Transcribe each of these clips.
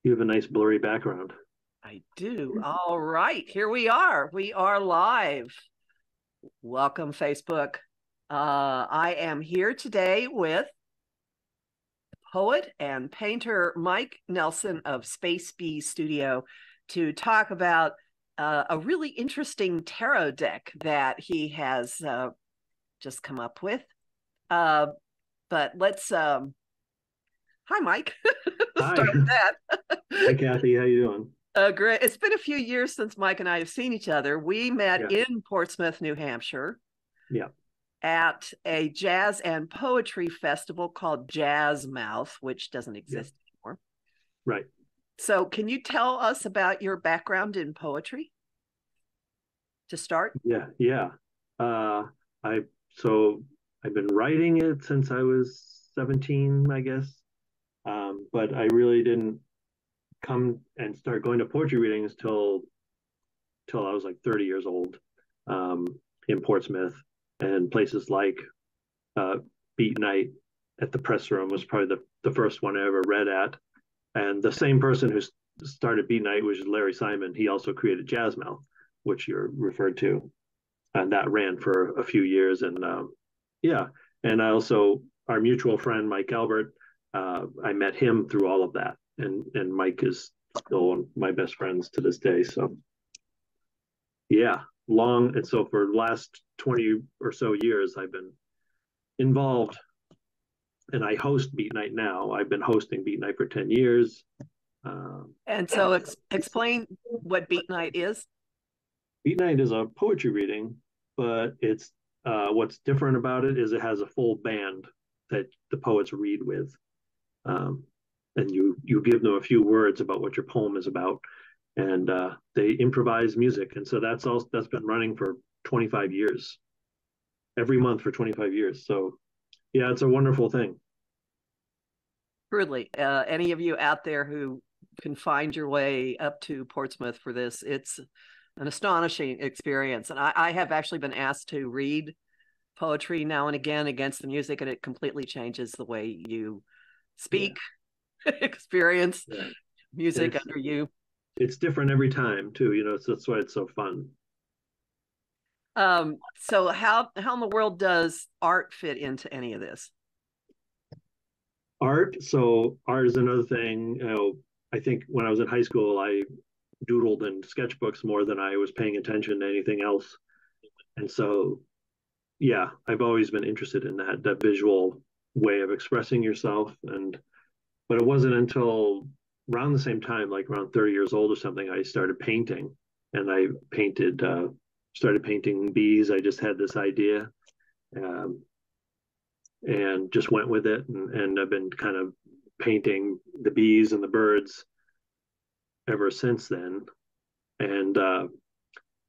You have a nice blurry background. I do. All right, here we are. We are live. Welcome, Facebook. I am here today with poet and painter Mike Nelson of Space Bee Studio to talk about a really interesting tarot deck that he has just come up with. But let's hi, Mike. Hi. Start with that. Hi, Kathy. How you doing? Great. It's been a few years since Mike and I have seen each other. We met Yeah. in Portsmouth, New Hampshire, Yeah. at a jazz and poetry festival called Jazz Mouth, which doesn't Yeah. exist anymore. Right. So, can you tell us about your background in poetry to start? Yeah. Yeah. Uh, I so I've been writing it since I was 17, I guess. But I really didn't come and start going to poetry readings till I was like 30 years old, um, in Portsmouth and places like uh, Beat Night at the press room was probably the first one I ever read at. And the same person who started Beat Night was Larry Simon. He also created Jazzmouth, which you're referred to, and that ran for a few years. And yeah, and I also our mutual friend Mike Albert. I met him through all of that, and Mike is still one of my best friends to this day. So yeah, long and so for the last 20 or so years, I've been involved, and I host Beat Night now. I've been hosting Beat Night for 10 years. And so, explain what Beat Night is. Beat Night is a poetry reading, but it's what's different about it is it has a full band that the poets read with, um, and you give them a few words about what your poem is about, and they improvise music, and so that's been running for 25 years, every month for 25 years. So yeah, it's a wonderful thing. Truly, any of you out there who can find your way up to Portsmouth for this, it's an astonishing experience. And I have actually been asked to read poetry now and again against the music, and it completely changes the way you Yeah, speak, experience yeah. music It's under you. it's different every time too. That's why it's so fun. So how in the world does art fit into any of this? Art is another thing. I think when I was in high school, I doodled in sketchbooks more than I was paying attention to anything else. And so, yeah, I've always been interested in that visual way of expressing yourself. But it wasn't until around the same time, like around 30 years old or something, I started painting, and I started painting bees. I just had this idea, um, and just went with it, and I've been kind of painting the bees and the birds ever since then. And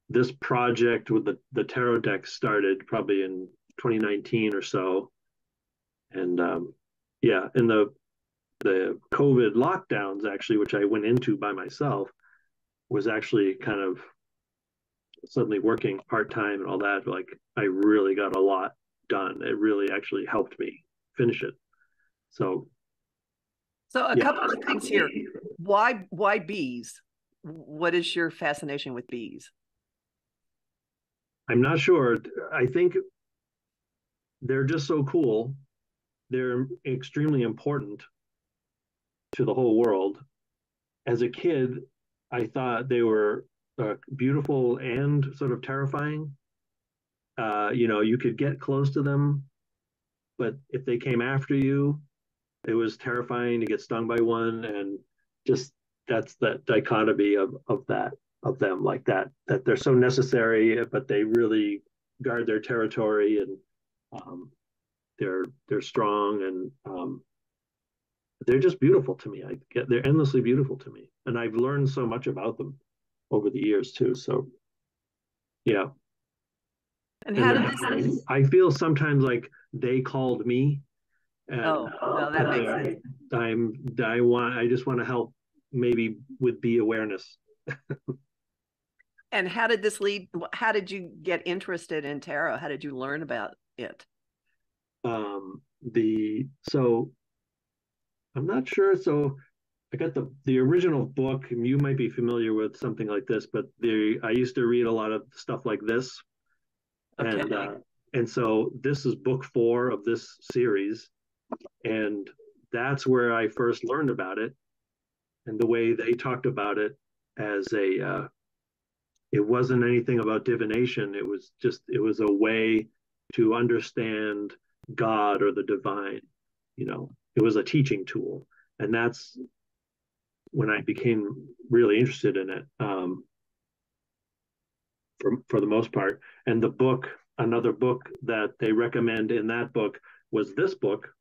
this project with the tarot deck started probably in 2019 or so. And yeah, in the COVID lockdowns, actually, which I went into by myself, was actually kind of suddenly working part time and all that. Like, I really got a lot done. It really actually helped me finish it. So So a yeah, couple of things here. Why bees? What is your fascination with bees? I'm not sure. I think they're just so cool. They're extremely important to the whole world. As a kid, I thought they were beautiful and sort of terrifying. You could get close to them, but if they came after you, it was terrifying to get stung by one. And just that's that dichotomy of them, like that they're so necessary, but they really guard their territory, and um, they're strong, and they're just beautiful to me. They're endlessly beautiful to me, and I've learned so much about them over the years too. So yeah, And and how did this? I feel sometimes like they called me, and Oh, well, that makes sense. I just want to help maybe with bee awareness. And how did this lead? How did you get interested in tarot? How did you learn about it? The so I'm not sure. So I got the original book, and you might be familiar with something like this, but I used to read a lot of stuff like this, Okay. and so this is book 4 of this series, and that's where I first learned about it, and the way they talked about it as it wasn't anything about divination. It was a way to understand God or the divine. It was a teaching tool, and that's when I became really interested in it, for the most part. And another book that they recommend in that book was this book,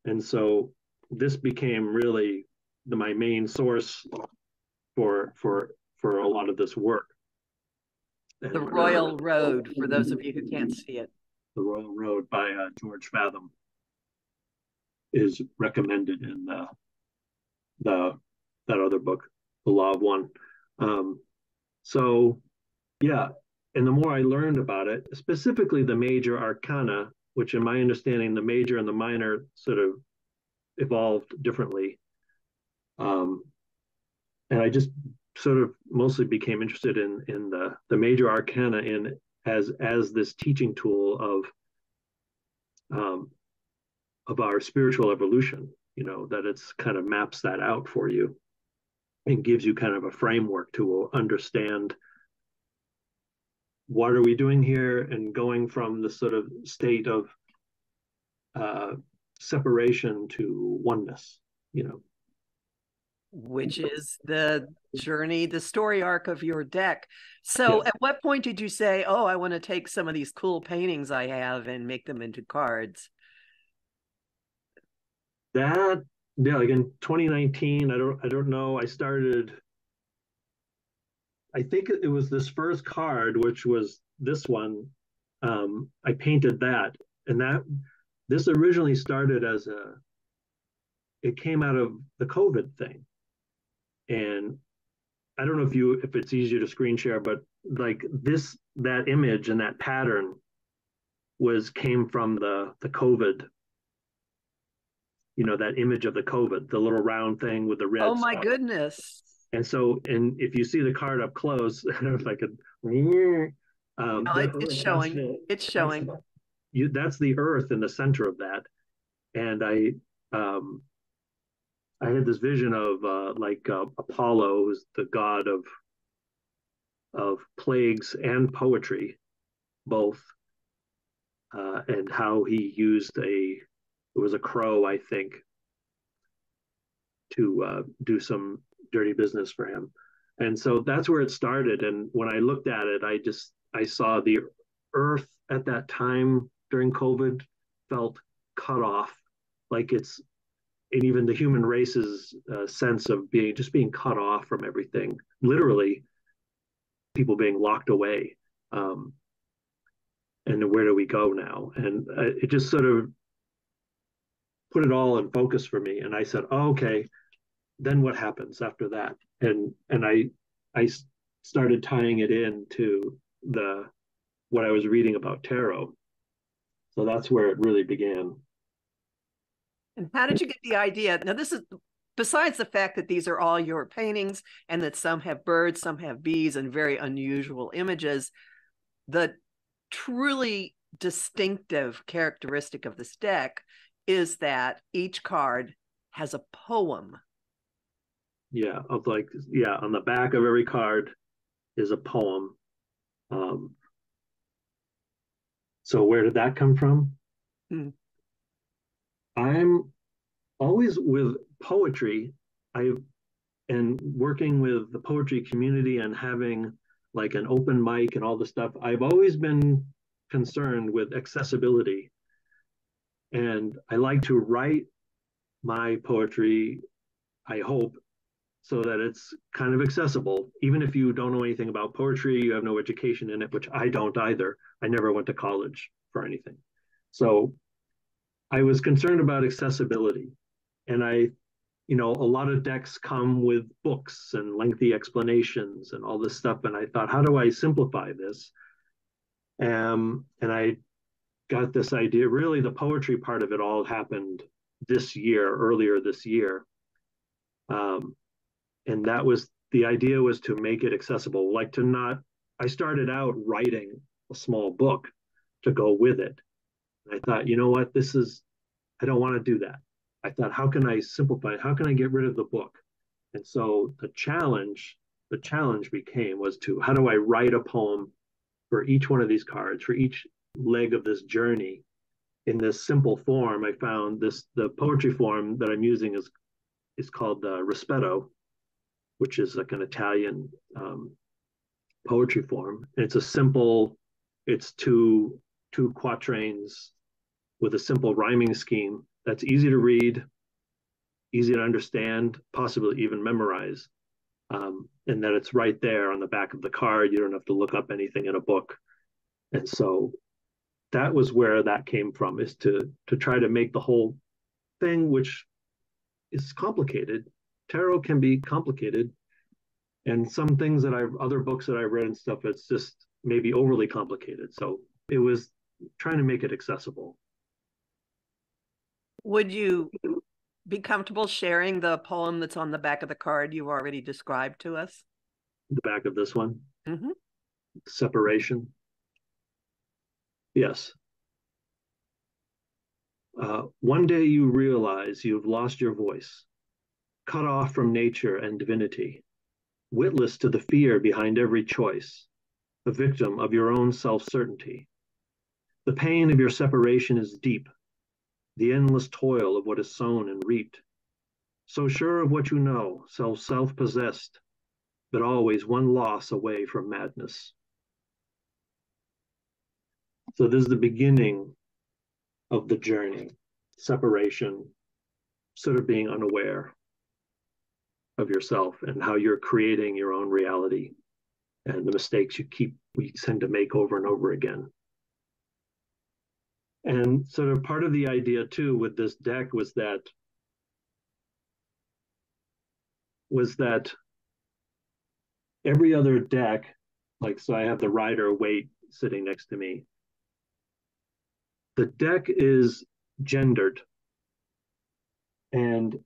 and so this became really my main source for a lot of this work. The And Royal Road, for those of you who can't see it. The Royal Road by George Fathom is recommended in the that other book, The Law of One. So yeah, and the more I learned about it, specifically the major arcana, which in my understanding, the major and the minor sort of evolved differently. Um, and I just sort of mostly became interested in the major arcana in as this teaching tool um, of our spiritual evolution. That it's kind of maps that out for you and gives you kind of a framework to understand what are we doing here, and going from the sort of state of uh, separation to oneness. Which is the journey, the story arc of your deck. So Yes. at what point did you say, oh, I want to take some of these cool paintings I have and make them into cards? That, yeah, like in 2019, I don't know. I think it was this first card, which was this one. I painted that, and this originally started it came out of the COVID thing. And I don't know if it's easier to screen share, but like that image and that pattern came from the COVID, that image of the COVID, the little round thing with the Oh red my stuff. goodness. And if you see the card up close, if I could, No, it's showing. It's showing. That's the earth in the center of that. And um, I had this vision of Apollo, who's the god of plagues and poetry, both, and how he used it was a crow, I think, to do some dirty business for him. And so that's where it started. And when I looked at it, I saw the earth at that time during COVID felt cut off, like and even the human race's sense of being cut off from everything, literally people being locked away. And where do we go now? And it just sort of put it all in focus for me. And I said, oh, okay, then what happens after that? And I started tying it into what I was reading about tarot. So that's where it really began. And how did you get the idea? Now, this is besides the fact that these are all your paintings and that some have birds, some have bees, and very unusual images. The truly distinctive characteristic of this deck is that each card has a poem. Yeah, on the back of every card is a poem. So where did that come from? Hmm. I'm always with poetry. And working with the poetry community and having like an open mic and all this stuff, I've always been concerned with accessibility. And I like to write my poetry, I hope, so that it's kind of accessible. Even if you don't know anything about poetry, you have no education in it, which I don't either. I never went to college for anything. So I was concerned about accessibility. And a lot of decks come with books and lengthy explanations and all this stuff. And I thought, how do I simplify this? And I got this idea. Really, the poetry part of it all happened earlier this year. And that was the idea, was to make it accessible, like to not, I started out writing a small book to go with it. And I thought, you know what, I don't want to do that. I thought, how can I simplify it? How can I get rid of the book? And so the challenge was to, how do I write a poem for each one of these cards, for each leg of this journey in this simple form? I found the poetry form that I'm using is called Rispetto, which is like an Italian poetry form. And it's two quatrains with a simple rhyming scheme that's easy to read, easy to understand, possibly even memorize. And that it's right there on the back of the card. You don't have to look up anything in a book. And so that was where that came from, is to try to make the whole thing, which is complicated. Tarot can be complicated. And some things other books that I've read and stuff, it's just maybe overly complicated. So it was trying to make it accessible. Would you be comfortable sharing the poem that's on the back of the card you already described to us? The back of this one? Mm-hmm. Separation. Yes. One day you realize you've lost your voice, cut off from nature and divinity, witless to the fear behind every choice, a victim of your own self-certainty. The pain of your separation is deep, the endless toil of what is sown and reaped. So sure of what you know, so self-possessed, but always one loss away from madness. So this is the beginning of the journey, separation, sort of being unaware of yourself and how you're creating your own reality and the mistakes we tend to make over and over again. And sort of part of the idea too with this deck was that every other deck, like, so I have the Rider-Waite sitting next to me. The deck is gendered. And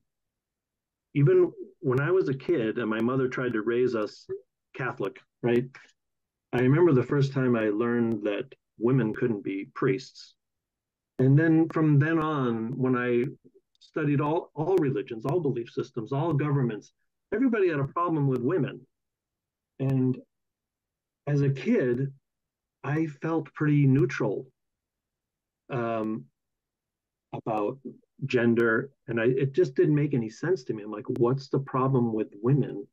even when I was a kid and my mother tried to raise us Catholic, right? I remember the first time I learned that women couldn't be priests. And then from then on, when I studied all religions, all belief systems, all governments, everybody had a problem with women. And as a kid, I felt pretty neutral about gender, and it just didn't make any sense to me. I'm like, what's the problem with women?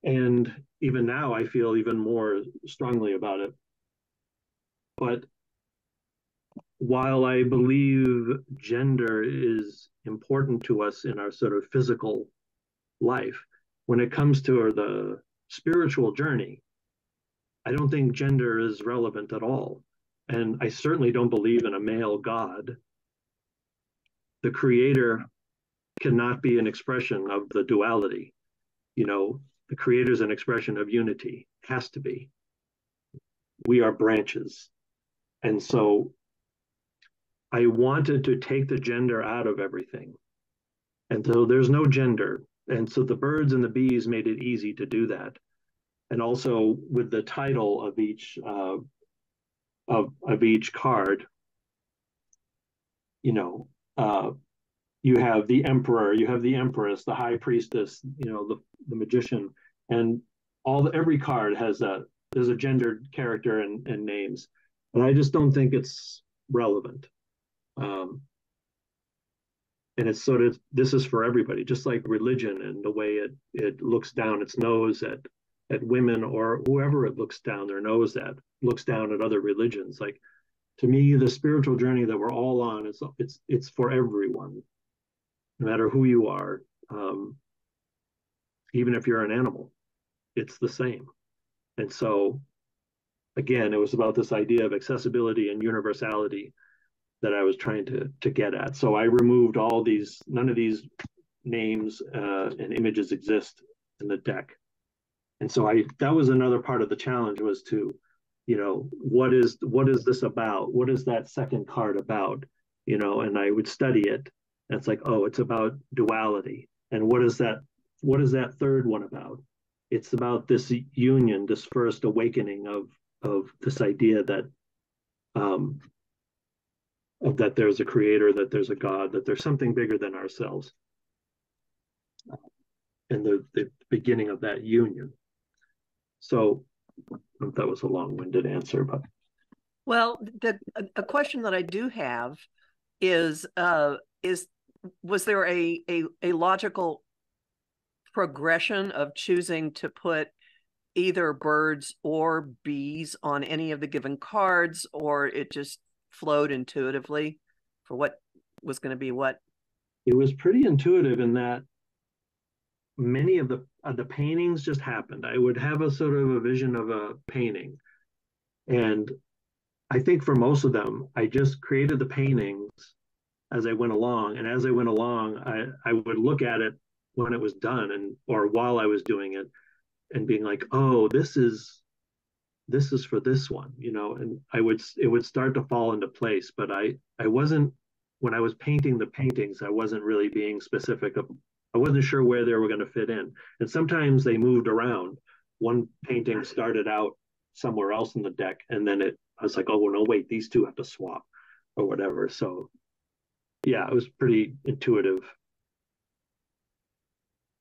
And even now, I feel even more strongly about it. But while I believe gender is important to us in our sort of physical life, when it comes to the spiritual journey, I don't think gender is relevant at all. And I certainly don't believe in a male God. The creator cannot be an expression of the duality. You know, the creator is an expression of unity, has to be. We are branches. And so I wanted to take the gender out of everything. And so there's no gender. And so the birds and the bees made it easy to do that. And also with the title of each card, you know, you have the emperor, you have the empress, the high priestess, you know, the magician, and every card there's a gendered character and names. And I just don't think it's relevant. And it's sort of, this is for everybody, just like religion and the way it looks down its nose at women, or whoever it looks down their nose at, looks down at other religions. Like, to me, the spiritual journey that we're all on, it's for everyone, no matter who you are. Even if you're an animal, it's the same. And so, again, it was about this idea of accessibility and universality that I was trying to get at. So I removed none of these names and images exist in the deck. And so that was another part of the challenge, was to, you know, what is this about? What is that second card about? You know, and I would study it. And it's like, oh, it's about duality. And what is that third one about? It's about this union, this first awakening of this idea that um, that there's a creator, that there's a God, that there's something bigger than ourselves, and the beginning of that union. So that was a long-winded answer, but Well, a question that I do have is was there a logical progression of choosing to put either birds or bees on any of the given cards, or it just flowed intuitively for what was going to be what? it was pretty intuitive in that many of the paintings just happened. I would have a sort of a vision of a painting, and I think for most of them, I just created the paintings as I went along. And as I went along, I would look at it when it was done and or while I was doing it and being like, oh, this is for this one, and it would start to fall into place. But I wasn't when I was painting the paintings, I wasn't really being specific of I wasn't sure where they were going to fit in. And sometimes they moved around. One painting started out somewhere else in the deck, and then I was like, oh well, no, wait, these two have to swap or whatever. So yeah, it was pretty intuitive.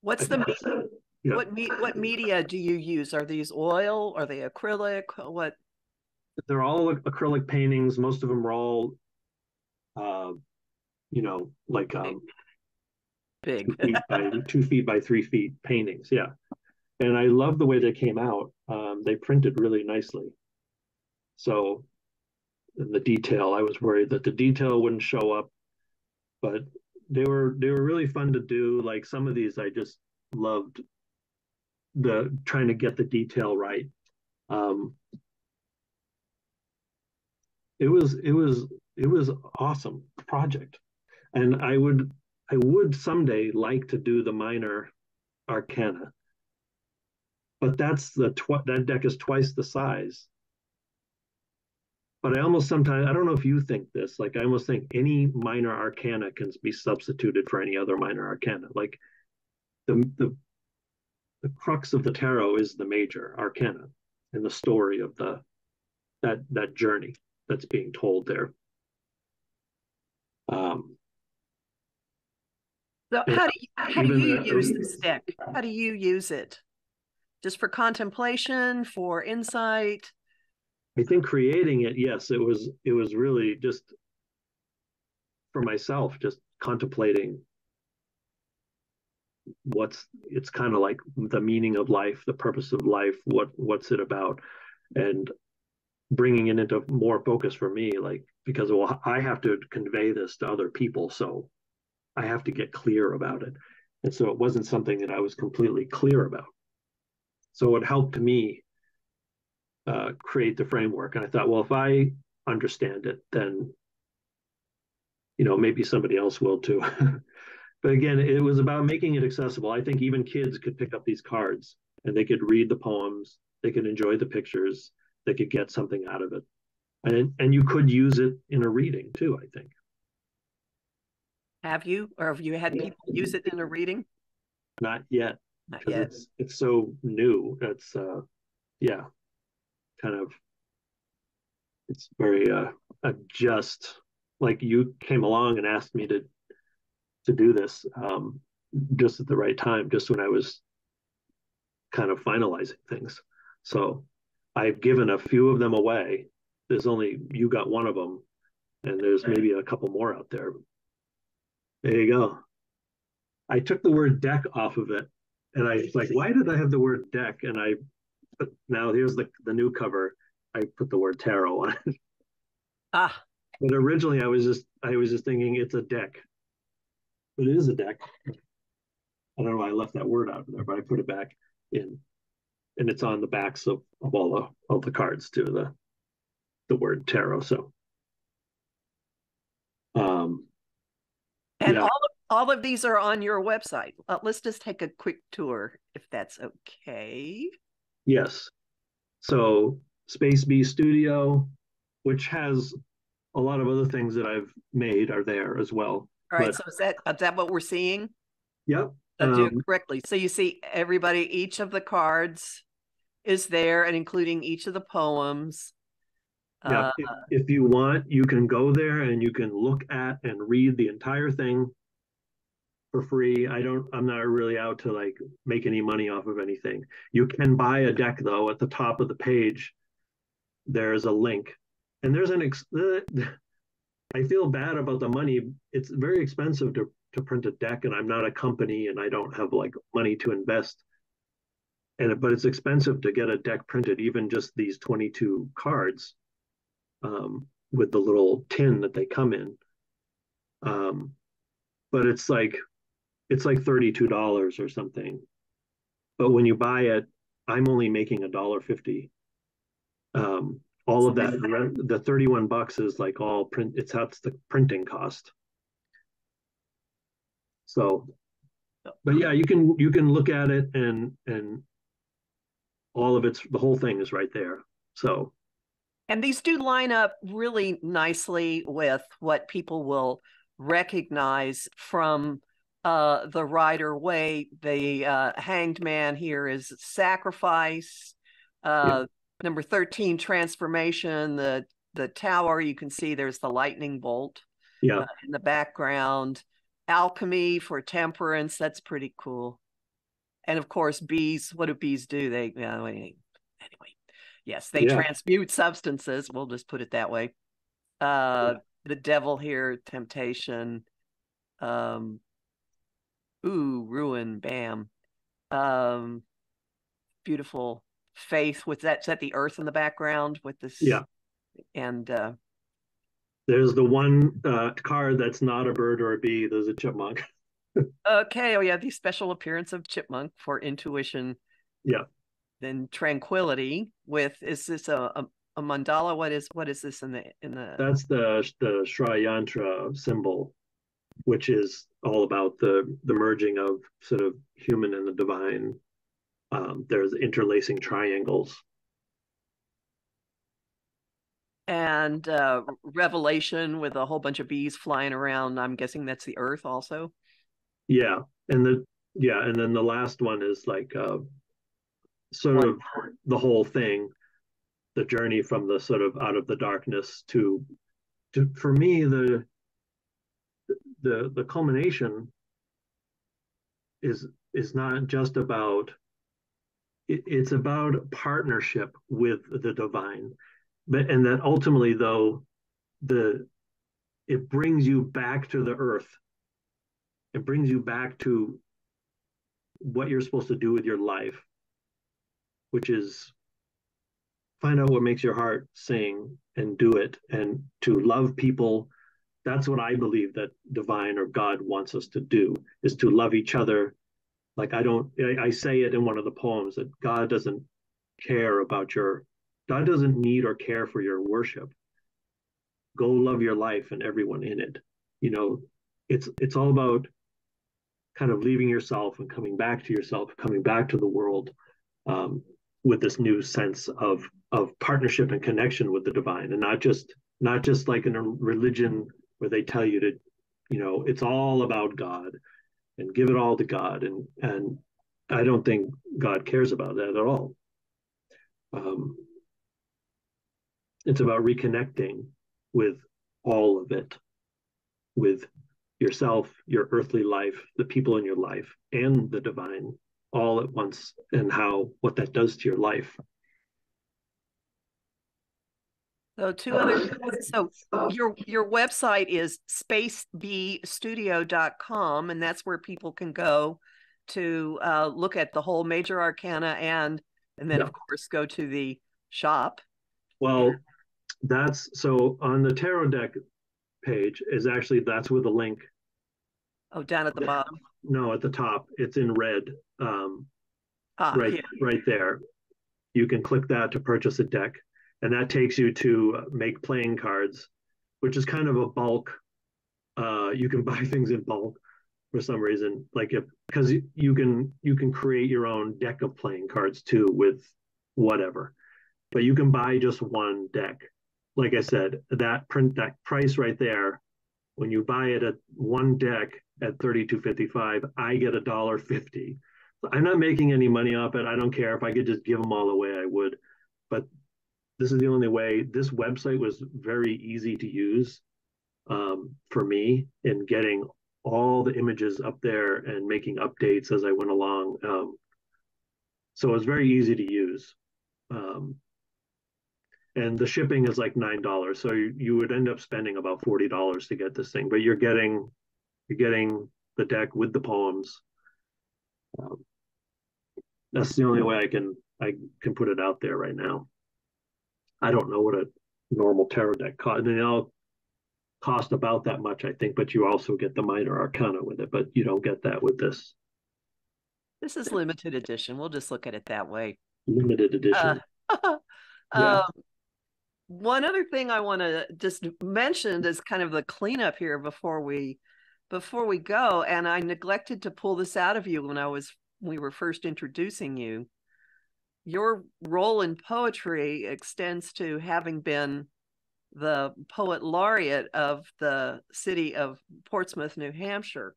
What's the Yeah, what media do you use? Are these oil? Are they acrylic? What? they're all acrylic paintings. Most of them are all, uh, like Big. 2 feet by 3 feet paintings. Yeah, and I love the way they came out. They printed really nicely. So the detail, I was worried that the detail wouldn't show up, but they were really fun to do. Like some of these, I just loved the trying to get the detail right. Um, it was awesome project, and I would someday like to do the minor arcana, but that deck is twice the size. But I almost sometimes I don't know if you think this, like I almost think any minor arcana can be substituted for any other minor arcana. Like the crux of the tarot is the major arcana and the story of that journey that's being told there. Um, So how do you use this the, deck? How do you use it? Just for contemplation, for insight? I think creating it, yes, it was really just for myself, just contemplating it's kind of like the meaning of life, the purpose of life, what's it about, and bringing it into more focus for me, like because well, I have to convey this to other people, so I have to get clear about it, and so it wasn't something that I was completely clear about. So it helped me create the framework, and I thought, well, if I understand it, then maybe somebody else will too. But again, it was about making it accessible. I think even kids could pick up these cards and they could read the poems, they could enjoy the pictures, they could get something out of it. And you could use it in a reading too, I think. Have you, or have you had people use it in a reading? Not yet, Not because yet. it's so new. It's yeah, kind of it's very just like you came along and asked me to do this just at the right time, just when I was kind of finalizing things. So I've given a few of them away. There's only you got one of them, and there's maybe a couple more out there. There you go. I took the word deck off of it, and I was like, why did I have the word deck? And now here's the new cover. I put the word tarot on it. Ah, But originally I was just thinking it's a deck, but it is a deck. I don't know why I left that word out of there, but I put it back in, and it's on the backs of all the cards too. The word tarot. So um, and yeah, all of these are on your website. Let's just take a quick tour, if that's okay. yes. So Space Bee Studio, which has a lot of other things that I've made, are there as well. All right. But So is that what we're seeing? yep, Do it correctly. So you see everybody, each of the cards is there, and including each of the poems. Yeah, if you want, you can go there and you can look at and read the entire thing for free. I'm not really out to like make any money off of anything. You can buy a deck though. At the top of the page, there's a link, and there's I feel bad about the money. It's very expensive to print a deck, and I'm not a company, and I don't have like money to invest. But it's expensive to get a deck printed, even just these 22 cards, with the little tin that they come in. But it's like $32 or something. But when you buy it, I'm only making $1.50. All of that, the $31 is like all print. That's the printing cost. So, but yeah, you can look at it, and all of the whole thing is right there. So, and these do line up really nicely with what people will recognize from the Rider Waite. The Hanged Man here is Sacrifice. Yeah. Number 13, Transformation. The Tower, you can see there's the lightning bolt in the background. Alchemy for Temperance, that's pretty cool. And of course, bees. What do bees do? Anyway, yes, they transmute substances. We'll just put it that way. The Devil here, Temptation. Ruin, bam. Beautiful Faith with that. Is that the earth in the background with this? Yeah. And there's the one card that's not a bird or a bee. There's a chipmunk. Okay. Oh yeah, the special appearance of chipmunk for intuition. Yeah. Then Tranquility with, is this a mandala? What is this in the? That's the Shri Yantra symbol, which is all about the merging of sort of human and the divine. There's interlacing triangles. And Revelation with a whole bunch of bees flying around. I'm guessing that's the earth also. Yeah. And then the last one is like sort of the whole thing, the journey from the sort of out of the darkness to for me, the culmination is not just about, it's about partnership with the divine, and that ultimately though it brings you back to the earth. It brings you back to what you're supposed to do with your life, which is find out what makes your heart sing and do it, and to love people. That's what I believe that divine or God wants us to do, is to love each other. Like I say it in one of the poems that God doesn't need or care for your worship. Go love your life and everyone in it. It's all about kind of leaving yourself and coming back to yourself, coming back to the world, with this new sense of partnership and connection with the divine, and not just like in a religion where they tell you to, it's all about God and give it all to God. And I don't think God cares about that at all. It's about reconnecting with all of it, with yourself, your earthly life, the people in your life, and the divine all at once, and what that does to your life. So your website is spacebstudio.com, and that's where people can go to look at the whole major arcana and then of course go to the shop. Well, so on the tarot deck page that's with a link. Oh, down at the bottom? No, at the top. It's in red. Right there. You can click that to purchase a deck, and that takes you to make playing cards, which is kind of a bulk. You can buy things in bulk for some reason, because you can create your own deck of playing cards too with whatever, but you can buy just one deck. Like I said, that price right there when you buy it at one deck at $32.55, I get $1.50. I'm not making any money off it. I don't care. If I could just give them all away, I would. But this is the only way. This website was very easy to use for me in getting all the images up there and making updates as I went along. So it was very easy to use. Um, and the shipping is like $9. So you would end up spending about $40 to get this thing, but you're getting the deck with the poems. Um, that's the only way I can put it out there right now. I don't know what a normal tarot deck costs. I mean, they all cost about that much, I think, but you also get the minor arcana with it, but you don't get that with this. This is limited edition. We'll just look at it that way. Limited edition. Yeah. One other thing I want to just mention is kind of the cleanup here before we go, and I neglected to pull this out of you when we were first introducing you. Your role in poetry extends to having been the Poet Laureate of the city of Portsmouth, New Hampshire.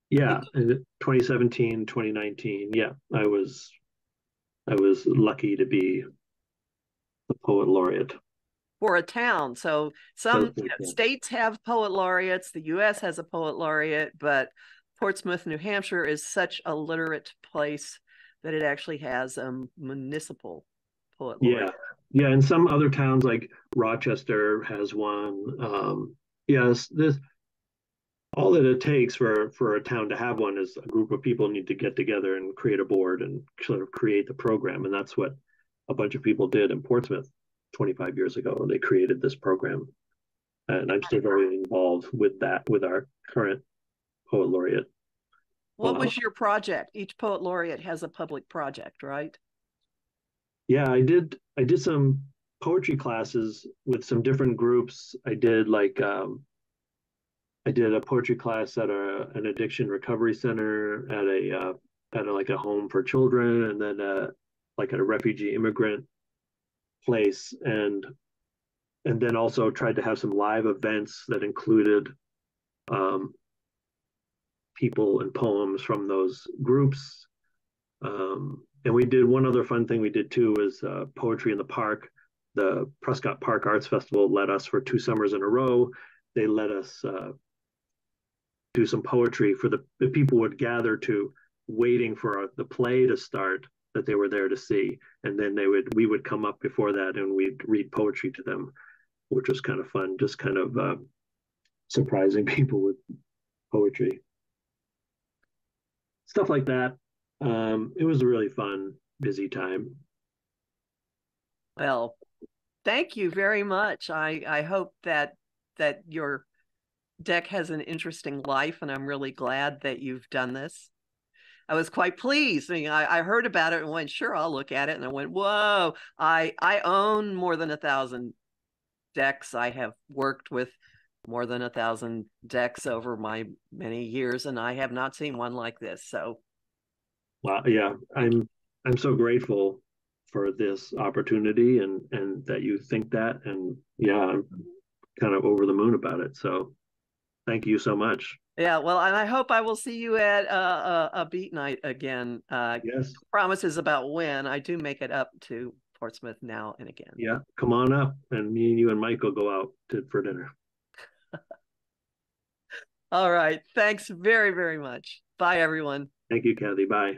Yeah, 2017, 2019. Yeah, I was lucky to be the Poet Laureate. For a town. So some states have poet laureates, the US has a poet laureate, but Portsmouth, New Hampshire is such a literate place that it actually has a municipal poet laureate. Yeah, and some other towns like Rochester has one. Yes, this all that it takes for a town to have one is a group of people need to get together and create a board and sort of create the program, and that's what a bunch of people did in Portsmouth 25 years ago. They created this program, and I'm still very involved with that with our current poet laureate. What was your project? Each poet laureate has a public project, right? Yeah, I did some poetry classes with some different groups. I did a poetry class at an addiction recovery center, at like a home for children, and then like at a refugee immigrant place, and then also tried to have some live events that included people and poems from those groups. And we did one other fun thing we did too was poetry in the park. The Prescott Park Arts Festival let us for 2 summers in a row. They let us do some poetry for the people would gather to, waiting for the play to start that they were there to see, and then we would come up before that and we'd read poetry to them, which was kind of fun, just kind of surprising people with poetry, stuff like that. It was a really fun, busy time. Well, thank you very much. I hope that your deck has an interesting life, and I'm really glad that you've done this. I was quite pleased. I mean, I heard about it and went, sure, I'll look at it. And I went, whoa, I own more than 1,000 decks. I have worked with more than 1,000 decks over my many years, and I have not seen one like this. So, well, yeah, I'm so grateful for this opportunity and that you think that, and yeah, I'm kind of over the moon about it. So, thank you so much. Yeah, well, and I hope I will see you at a beat night again. Yes. Promises about when. I do make it up to Portsmouth now and again. Yeah, come on up, and me and you and Mike will go out for dinner. All right. Thanks very, very much. Bye, everyone. Thank you, Kathy. Bye.